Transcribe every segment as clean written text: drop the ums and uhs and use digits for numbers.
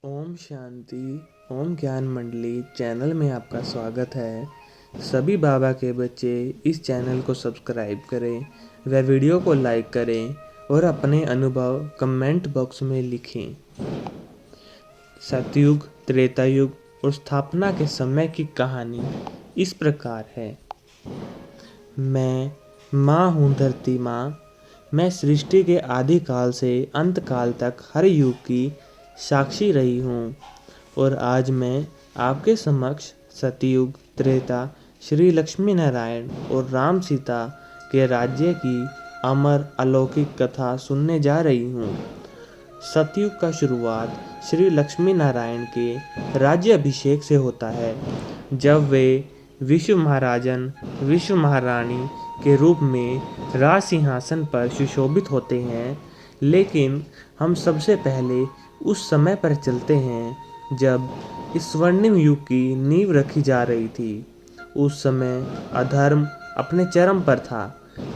ओम शांति। ओम ज्ञान मंडली चैनल में आपका स्वागत है। सभी बाबा के बच्चे इस चैनल को सब्सक्राइब करें व वीडियो को लाइक करें और अपने अनुभव कमेंट बॉक्स में लिखें। सतयुग, त्रेता युग और स्थापना के समय की कहानी इस प्रकार है। मैं माँ हूँ धरती माँ। मैं सृष्टि के आदि काल से अंत काल तक हर युग की साक्षी रही हूँ और आज मैं आपके समक्ष सतयुग, त्रेता, श्री लक्ष्मी नारायण और राम सीता के राज्य की अमर अलौकिक कथा सुनने जा रही हूँ। सतयुग का शुरुआत श्री लक्ष्मी नारायण के राज्य अभिषेक से होता है, जब वे विश्व महाराजन, विश्व महारानी के रूप में राज सिंहासन पर सुशोभित होते हैं। लेकिन हम सबसे पहले उस समय पर चलते हैं जब इस स्वर्णिम युग की नींव रखी जा रही थी। उस समय अधर्म अपने चरम पर था।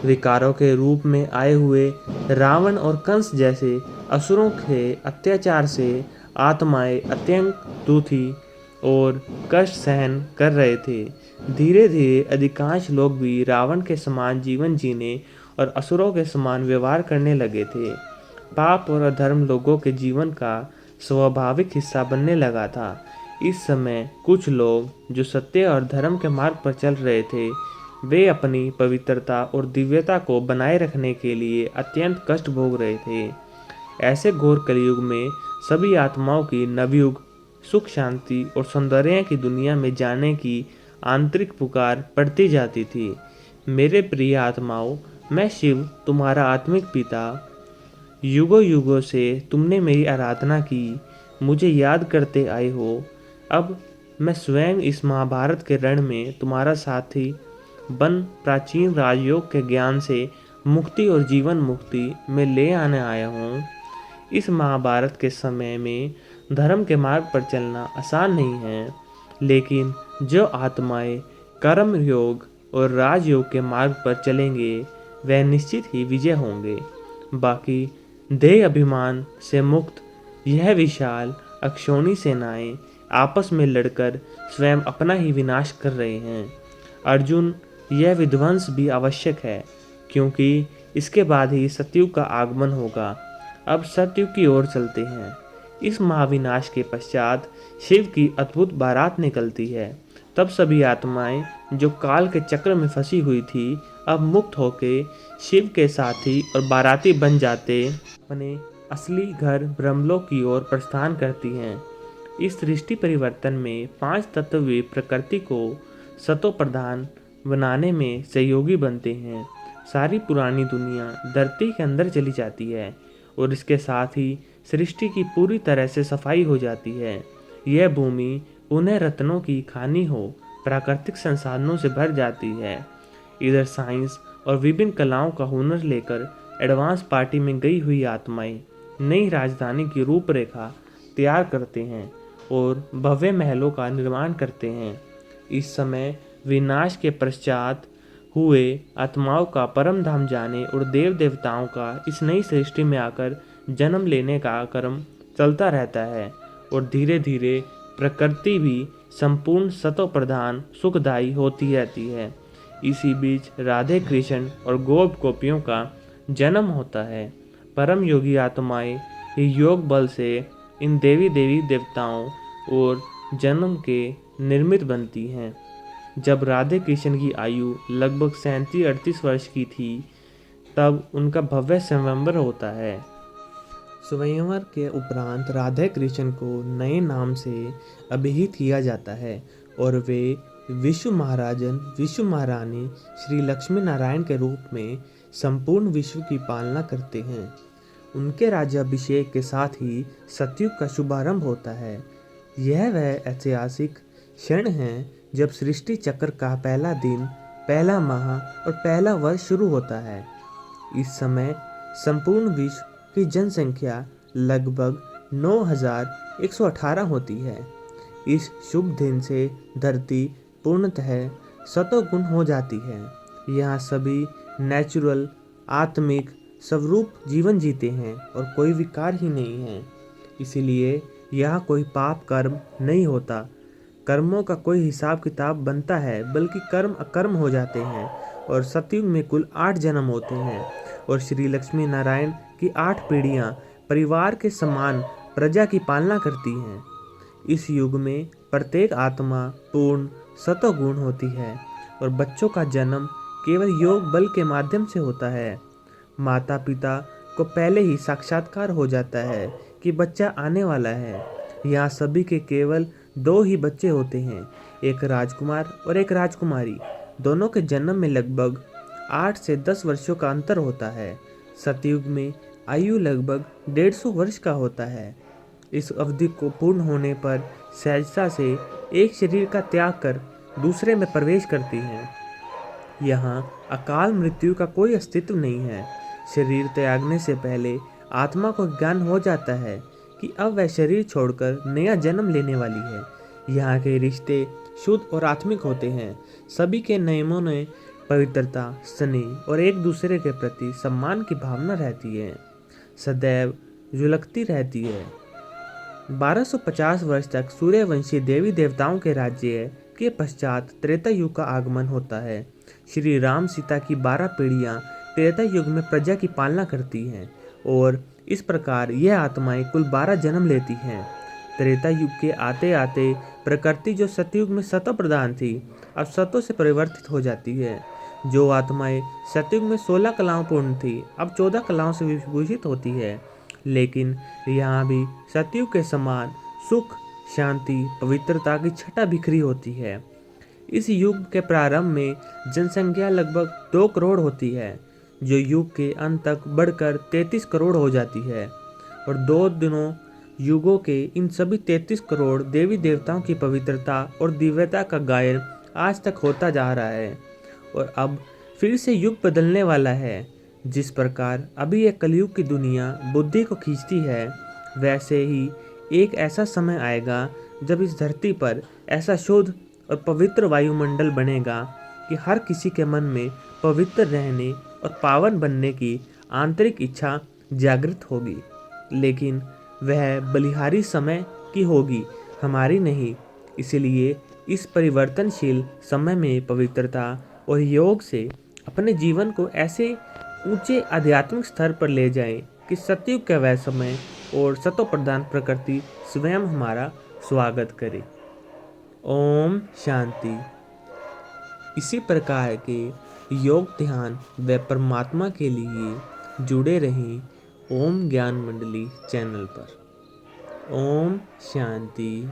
विकारों के रूप में आए हुए रावण और कंस जैसे असुरों के अत्याचार से आत्माएं अत्यंत दुखी और कष्ट सहन कर रहे थे। धीरे धीरे अधिकांश लोग भी रावण के समान जीवन जीने और असुरों के समान व्यवहार करने लगे थे। पाप और अधर्म लोगों के जीवन का स्वाभाविक हिस्सा बनने लगा था। इस समय कुछ लोग जो सत्य और धर्म के मार्ग पर चल रहे थे, वे अपनी पवित्रता और दिव्यता को बनाए रखने के लिए अत्यंत कष्ट भोग रहे थे। ऐसे घोर कलयुग में सभी आत्माओं की नवयुग, सुख शांति और सौंदर्य की दुनिया में जाने की आंतरिक पुकार पड़ती जाती थी। मेरे प्रिय आत्माओं, मैं शिव, तुम्हारा आत्मिक पिता, युगों युगों से तुमने मेरी आराधना की, मुझे याद करते आए हो। अब मैं स्वयं इस महाभारत के रण में तुम्हारा साथी बन प्राचीन राजयोग के ज्ञान से मुक्ति और जीवन मुक्ति में ले आने आया हूँ। इस महाभारत के समय में धर्म के मार्ग पर चलना आसान नहीं है, लेकिन जो आत्माएं कर्म योग और राजयोग के मार्ग पर चलेंगे वह निश्चित ही विजय होंगे। बाकी देह अभिमान से मुक्त यह विशाल अक्षौणी सेनाएं आपस में लड़कर स्वयं अपना ही विनाश कर रहे हैं। अर्जुन, यह विध्वंस भी आवश्यक है, क्योंकि इसके बाद ही सतयुग का आगमन होगा। अब सतयुग की ओर चलते हैं। इस महाविनाश के पश्चात शिव की अद्भुत बारात निकलती है। तब सभी आत्माएं जो काल के चक्र में फंसी हुई थी, अब मुक्त होके शिव के साथी और बाराती बन जाते अपने असली घर ब्रह्मलोक की ओर प्रस्थान करती हैं। इस सृष्टि परिवर्तन में 5 तत्व वे प्रकृति को सतो प्रधान बनाने में सहयोगी बनते हैं। सारी पुरानी दुनिया धरती के अंदर चली जाती है और इसके साथ ही सृष्टि की पूरी तरह से सफाई हो जाती है। यह भूमि पुनः रत्नों की खानी हो प्राकृतिक संसाधनों से भर जाती है। इधर साइंस और विभिन्न कलाओं का हुनर लेकर एडवांस पार्टी में गई हुई आत्माएं नई राजधानी की रूपरेखा तैयार करते हैं और भव्य महलों का निर्माण करते हैं। इस समय विनाश के पश्चात हुए आत्माओं का परम धाम जाने और देव देवताओं का इस नई सृष्टि में आकर जन्म लेने का क्रम चलता रहता है और धीरे धीरे प्रकृति भी संपूर्ण सतो प्रधान सुखदायी होती रहती है। इसी बीच राधे कृष्ण और गोप गोपियों का जन्म होता है। परम योगी आत्माएं योग बल से इन देवी देवी देवताओं और जन्म के निर्मित बनती हैं। जब राधे कृष्ण की आयु लगभग 37-38 वर्ष की थी, तब उनका भव्य स्वयंवर होता है। स्वयंवर के उपरांत राधे कृष्ण को नए नाम से अभिहित किया जाता है और वे विश्व महाराजन, विश्व महारानी श्री लक्ष्मी नारायण के रूप में संपूर्ण विश्व की पालना करते हैं। उनके राज्याभिषेक के साथ ही सतयुग का शुभारंभ होता है। यह वह ऐतिहासिक क्षण है जब सृष्टि चक्र का पहला दिन, पहला माह और पहला वर्ष शुरू होता है। इस समय संपूर्ण विश्व की जनसंख्या लगभग 9118 होती है। इस शुभ दिन से धरती पूर्णतः सतोगुण हो जाती है। यहाँ सभी नेचुरल, आत्मिक, स्वरूप जीवन जीते हैं और कोई विकार ही नहीं है। इसीलिए यहाँ कोई पाप कर्म नहीं होता, कर्मों का कोई हिसाब किताब बनता है, बल्कि कर्म अकर्म हो जाते हैं। और सतयुग में कुल 8 जन्म होते हैं और श्री लक्ष्मी नारायण की 8 पीढ़ियाँ परिवार के समान प्रजा की पालना करती हैं। इस युग में प्रत्येक आत्मा पूर्ण सतोगुण होती है और बच्चों का जन्म केवल योग बल के माध्यम से होता है। माता पिता को पहले ही साक्षात्कार हो जाता है कि बच्चा आने वाला है। यहाँ सभी के केवल 2 ही बच्चे होते हैं, एक राजकुमार और एक राजकुमारी। दोनों के जन्म में लगभग 8 से 10 वर्षों का अंतर होता है। सतयुग में आयु लगभग 150 वर्ष का होता है। इस अवधि को पूर्ण होने पर सहजता से एक शरीर का त्याग कर दूसरे में प्रवेश करती हैं। यहाँ अकाल मृत्यु का कोई अस्तित्व नहीं है। शरीर त्यागने से पहले आत्मा को ज्ञान हो जाता है कि अब वह शरीर छोड़कर नया जन्म लेने वाली है। यहाँ के रिश्ते शुद्ध और आत्मिक होते हैं। सभी के नियमों में पवित्रता, स्नेह और एक दूसरे के प्रति सम्मान की भावना रहती है, सदैव झुलकती रहती है। 1250 वर्ष तक सूर्यवंशी देवी देवताओं के राज्य के पश्चात त्रेता युग का आगमन होता है। श्री राम सीता की 12 पीढ़ियाँ त्रेता युग में प्रजा की पालना करती हैं और इस प्रकार यह आत्माएं कुल 12 जन्म लेती हैं। त्रेता युग के आते आते प्रकृति जो सतयुग में सतो प्रधान थी, अब सतों से परिवर्तित हो जाती है। जो आत्माएं सतयुग में 16 कलाओं पूर्ण थी, अब 14 कलाओं से विभूषित होती है। लेकिन यहाँ भी सतयुग के समान सुख, शांति, पवित्रता की छटा बिखरी होती है। इस युग के प्रारंभ में जनसंख्या लगभग 2 करोड़ होती है, जो युग के अंत तक बढ़कर 33 करोड़ हो जाती है। और 2 दिनों युगों के इन सभी 33 करोड़ देवी देवताओं की पवित्रता और दिव्यता का गायन आज तक होता जा रहा है। और अब फिर से युग बदलने वाला है। जिस प्रकार अभी यह कलयुग की दुनिया बुद्धि को खींचती है, वैसे ही एक ऐसा समय आएगा जब इस धरती पर ऐसा शुद्ध और पवित्र वायुमंडल बनेगा कि हर किसी के मन में पवित्र रहने और पावन बनने की आंतरिक इच्छा जागृत होगी। लेकिन वह बलिहारी समय की होगी, हमारी नहीं। इसलिए इस परिवर्तनशील समय में पवित्रता और योग से अपने जीवन को ऐसे ऊंचे आध्यात्मिक स्तर पर ले जाएं कि सतयुग का वह समय और सतो प्रधान प्रकृति स्वयं हमारा स्वागत करे। ओम शांति। इसी प्रकार के योग, ध्यान व परमात्मा के लिए जुड़े रहें ओम ज्ञान मंडली चैनल पर। ओम शांति।